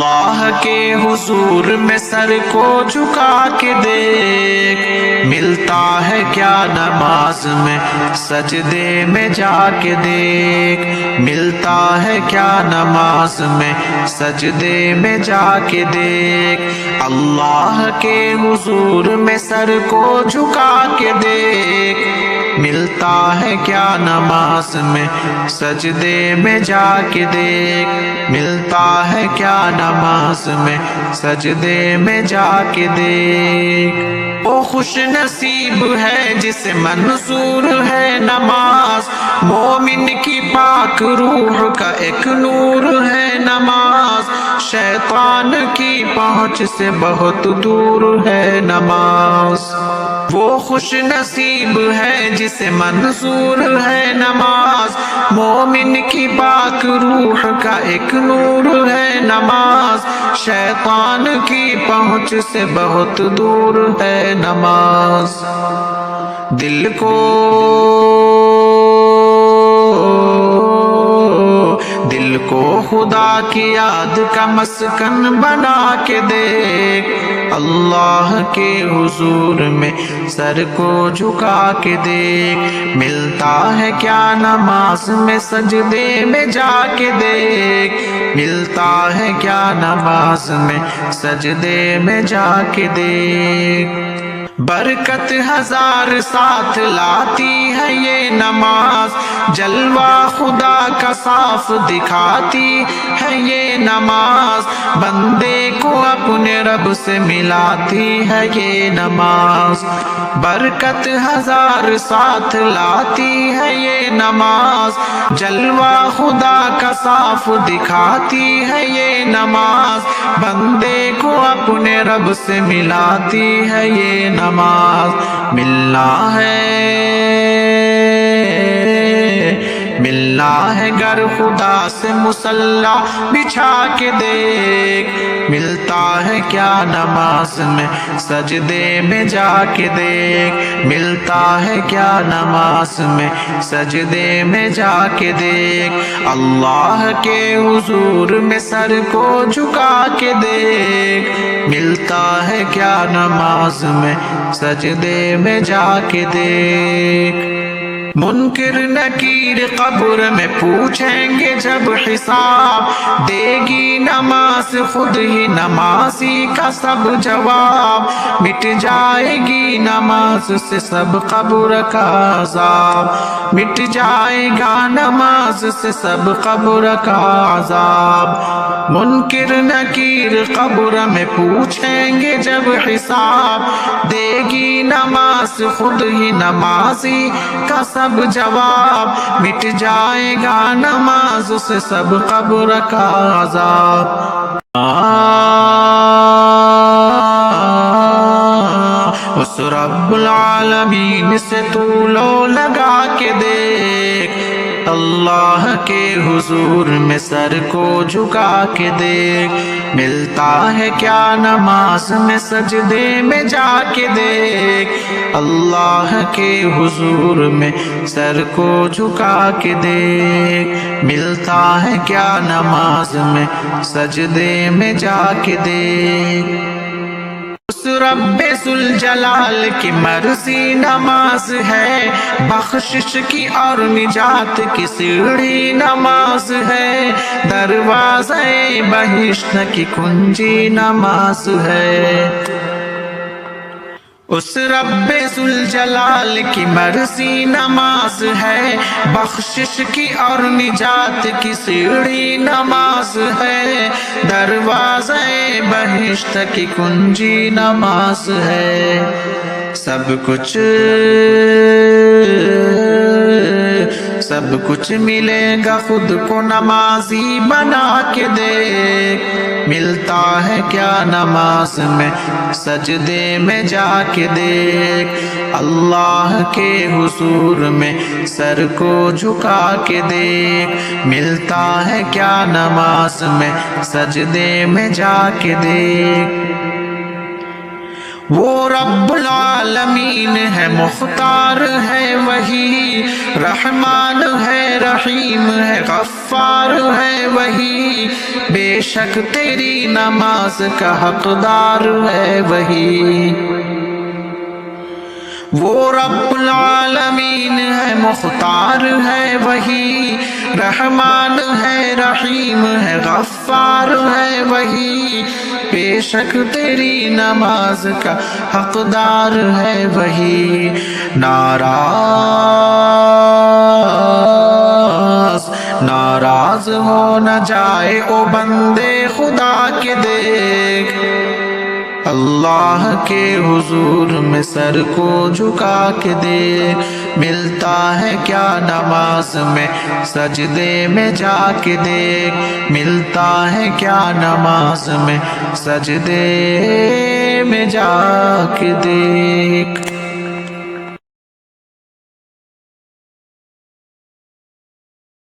اللہ کے حضور میں سر کو جھکا کے دیکھ، ملتا ہے کیا نماز میں سجدے میں جا کے دیکھ، ملتا ہے کیا نماز میں سجدے میں جا کے دیکھ، اللہ کے حضور میں سر کو جھکا کے دیکھ، ملتا ہے کیا نماز میں سجدے میں جا کے دیکھ، ملتا ہے کیا نماز میں سجدے میں جا کے دیکھ۔ وہ خوش نصیب ہے جسے منظور ہے نماز، مومن کی پاک روح کا ایک نور ہے نماز، شیطان کی پہنچ سے بہت دور ہے نماز۔ وہ خوش نصیب ہے جسے منظور ہے نماز، مومن کی پاک روح کا ایک نور ہے نماز، شیطان کی پہنچ سے بہت دور ہے نماز۔ دل کو خدا کی یاد کا مسکن بنا کے دیکھ، اللہ کے حضور میں سر کو جھکا کے دیکھ، ملتا ہے کیا نماز میں سجدے میں جا کے دیکھ، ملتا ہے کیا نماز میں سجدے میں جا کے دیکھ۔ برکت ہزار ساتھ لاتی ہے یہ نماز، جلوہ خدا کا صاف دکھاتی ہے یہ نماز، بندے کو اپنے رب سے ملاتی ہے یہ نماز۔ برکت ہزار ساتھ لاتی ہے یہ نماز، جلوہ خدا کا صاف دکھاتی ہے یہ نماز، بندے کو اپنے رب سے ملاتی ہے یہ نماز۔ ملنا ہے گر خدا سے مصلی بچھا کے دیکھ، ملتا ہے کیا نماز میں سجدے میں جا کے دیکھ، ملتا ہے کیا نماز میں سجدے میں جا کے دیکھ، اللہ کے حضور میں سر کو جھکا کے دیکھ، ملتا ہے کیا نماز میں سجدے میں جا کے دیکھ۔ منکر نکیر قبر میں پوچھیں گے جب حساب، دے گی نماز خود ہی نمازی کا سب جواب، مٹ جائے گی نماز سے سب قبر کا عذاب، مٹ جائے گا نماز سے سب قبر کا عذاب۔ منکر نکیر قبر میں پوچھیں گے جب حساب، دے گی نماز خود ہی نمازی کا سب جواب، مٹ جائے گا نماز سے سب قبر کا عذاب۔ اس رب العالمین سے تو لو لگا کے دیکھ، اللہ کے حضور میں سر کو جھکا کے دیکھ، ملتا ہے کیا نماز میں سجدے میں جا کے دیکھ، اللہ کے حضور میں سر کو جھکا کے دیکھ، ملتا ہے کیا نماز میں سجدے میں جا کے دیکھ۔ اس رب ذوالجلال کی مرضی نماز ہے، بخشش کی اور نجات کی سیڑھی نماز ہے، دروازے بہشت کی کنجی نماز ہے۔ اس رب ذوالجلال کی مرضی نماز ہے، بخشش کی اور نجات کی سیڑھی نماز ہے، دروازے بہشت کی کنجی نماز ہے۔ سب کچھ ملے گا خود کو نمازی بنا کے دیکھ، ملتا ہے کیا نماز میں سجدے میں جا کے دیکھ، اللہ کے حضور میں سر کو جھکا کے دیکھ، ملتا ہے کیا نماز میں سجدے میں جا کے دیکھ۔ وہ رب العالمین ہے، مختار ہے وہی، رحمان ہے رحیم ہے غفار ہے وہی، بے شک تیری نماز کا حقدار ہے وہی۔ وہ رب العالمین ہے مختار ہے وہی، رحمان ہے رحیم ہے غفار ہے وہی، بے شک تیری نماز کا حقدار ہے وہی۔ ناراض ہو نہ جائے او بندے خدا کے دیکھ، اللہ کے حضور میں سر کو جھکا کے دیکھ، ملتا ہے کیا نماز میں سجدے میں جا کے دیکھ، ملتا ہے کیا نماز میں سجدے میں جا کے دیکھ۔